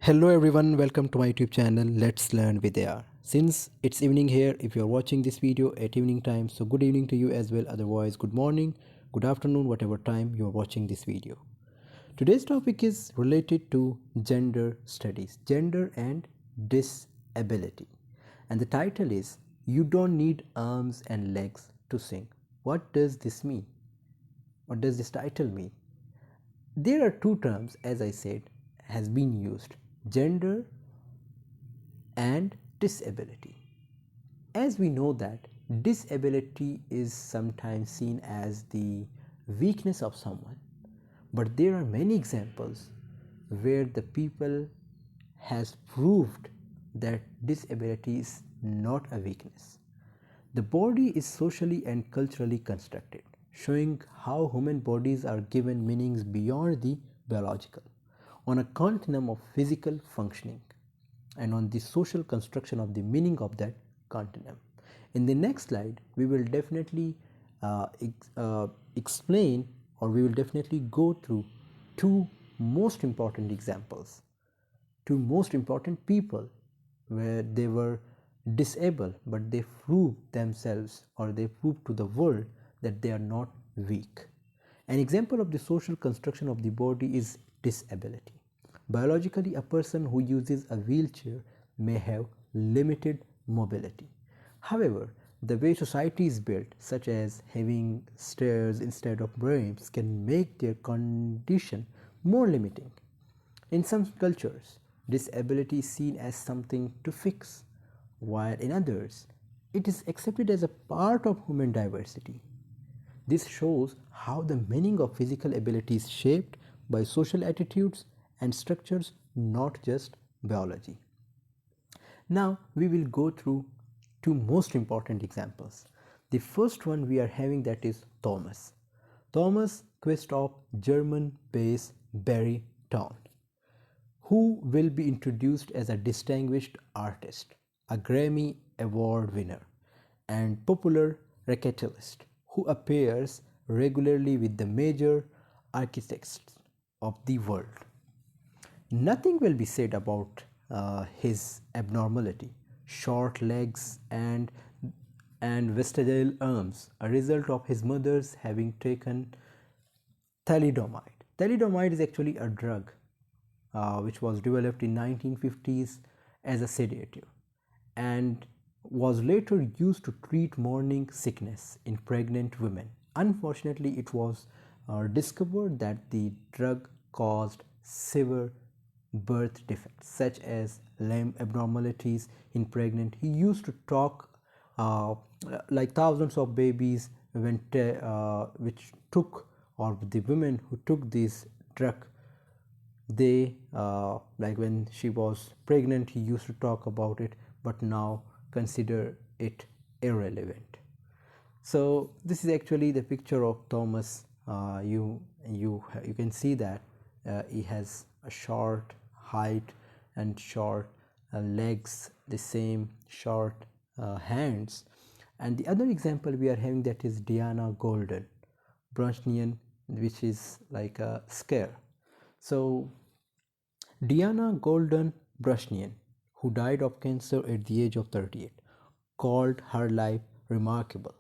Hello everyone, welcome to my YouTube channel Let's Learn with AR. Since it's evening here, if you're watching this video at evening time, so good evening to you as well. Otherwise, good morning, good afternoon, whatever time you're watching this video. Today's topic is related to gender studies, gender and disability. And the title is You Don't Need Arms and Legs to Sing. What does this mean? What does this title mean? There are two terms, as I said, has been used: gender and disability. As we know that disability is sometimes seen as the weakness of someone, but there are many examples where the people has proved that disability is not a weakness. The body is socially and culturally constructed, showing how human bodies are given meanings beyond the biological, on a continuum of physical functioning, and on the social construction of the meaning of that continuum. In the next slide, we will definitely explain, or we will definitely go through two most important examples, two most important people where they were disabled but they proved themselves, or they proved to the world that they are not weak. An example of the social construction of the body is disability. Biologically, a person who uses a wheelchair may have limited mobility. However, the way society is built, such as having stairs instead of ramps, can make their condition more limiting. In some cultures, disability is seen as something to fix, while in others, it is accepted as a part of human diversity. This shows how the meaning of physical ability is shaped by social attitudes and structures, not just biology. Now we will go through two most important examples. The first one we are having, that is Thomas. Thomas Quasthoff, German bass-baritone, who will be introduced as a distinguished artist, a Grammy Award winner, and popular rackettist who appears regularly with the major architects of the world. Nothing will be said about his abnormality, short legs and vestigial arms, a result of his mother's having taken thalidomide. Thalidomide is actually a drug which was developed in 1950s as a sedative and was later used to treat morning sickness in pregnant women. Unfortunately, it was discovered that the drug caused severe birth defects such as limb abnormalities in pregnant. He used to talk like thousands of babies which took, or the women who took this drug, they like when she was pregnant, he used to talk about it, but now consider it irrelevant. So this is actually the picture of Thomas. You can see that he has a short height and short legs, the same short hands. And the other example we are having, that is Diana Golden, Brosnihan, which is like a scare. So Diana Golden Brosnihan, who died of cancer at the age of 38, called her life remarkable,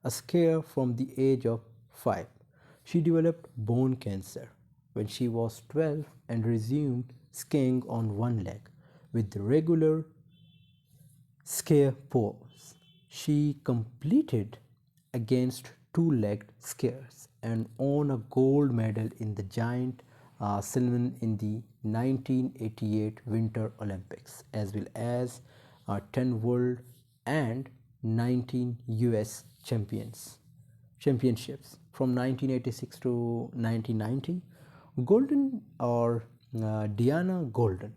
a scare from the age of 5. She developed bone cancer when she was 12 and resumed skiing on one leg with regular scare pose. She competed against two-legged skiers and won a gold medal in the giant Silman in the 1988 Winter Olympics, as well as 10 world and 19 US championships from 1986 to 1990. Golden, or Diana Golden,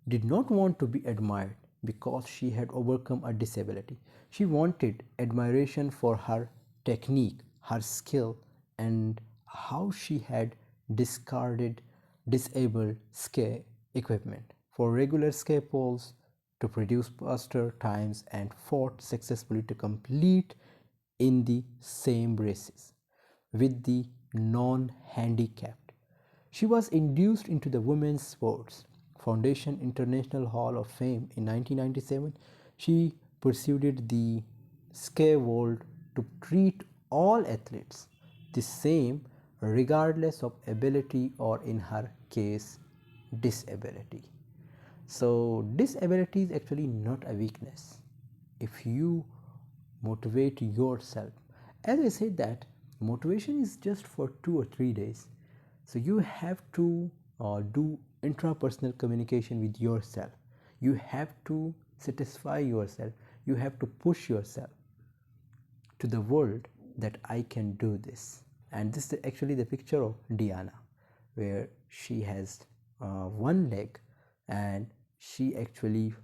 did not want to be admired because she had overcome a disability. She wanted admiration for her technique, her skill, and how she had discarded disabled ski equipment for regular ski poles to produce faster times and fought successfully to complete in the same races with the non-handicapped. She was induced into the women's sports Foundation International Hall of Fame in 1997, she pursued the scaffold to treat all athletes the same regardless of ability or, in her case, disability. So disability is actually not a weakness. If you motivate yourself, as I said, that motivation is just for 2 or 3 days. So you have to do intrapersonal communication with yourself. You have to satisfy yourself. You have to push yourself to the world that I can do this. And this is actually the picture of Diana, where she has one leg and she actually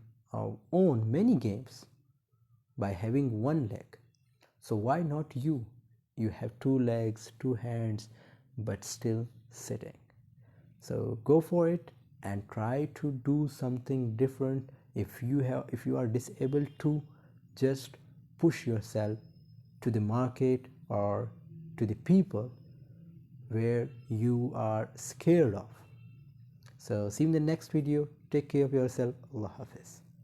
won many games by having one leg. So why not you? You have two legs, two hands, but still sitting. So go for it and try to do something different. If you are disabled, to just push yourself to the market or to the people where you are scared of. So see you in the next video. Take care of yourself. Allah Hafiz.